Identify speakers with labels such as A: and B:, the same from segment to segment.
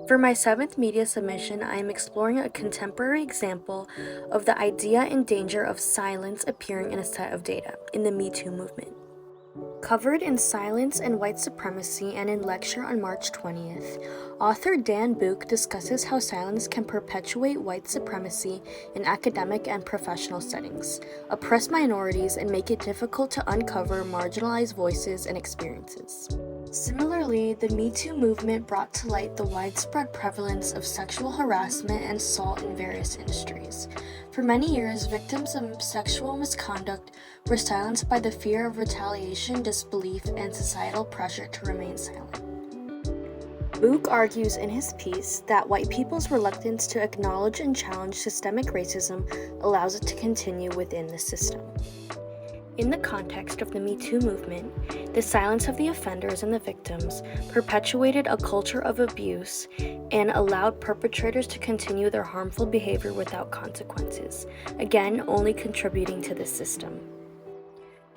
A: For my 7th media submission, I am exploring a contemporary example of the idea and danger of silence appearing in a set of data in the Me Too movement. Covered in Silence and White Supremacy and in lecture on March 20th, author Dan Book discusses how silence can perpetuate white supremacy in academic and professional settings, oppress minorities, and make it difficult to uncover marginalized voices and experiences. Similarly, the Me Too movement brought to light the widespread prevalence of sexual harassment and assault in various industries. For many years, victims of sexual misconduct were silenced by the fear of retaliation, disbelief, and societal pressure to remain silent. Book argues in his piece that white people's reluctance to acknowledge and challenge systemic racism allows it to continue within the system. In the context of the Me Too movement, the silence of the offenders and the victims perpetuated a culture of abuse and allowed perpetrators to continue their harmful behavior without consequences, again, only contributing to the system.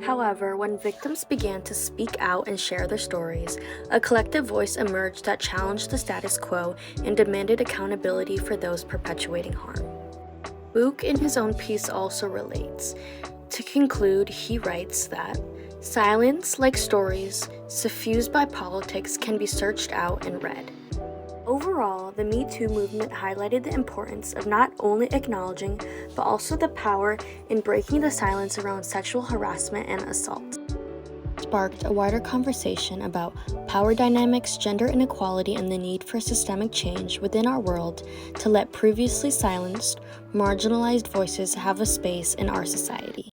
A: However, when victims began to speak out and share their stories, a collective voice emerged that challenged the status quo and demanded accountability for those perpetuating harm. Book, in his own piece, also relates. To conclude, he writes that silence, like stories suffused by politics, can be searched out and read. Overall, the Me Too movement highlighted the importance of not only acknowledging, but also the power in breaking the silence around sexual harassment and assault. It sparked a wider conversation about power dynamics, gender inequality, and the need for systemic change within our world to let previously silenced, marginalized voices have a space in our society.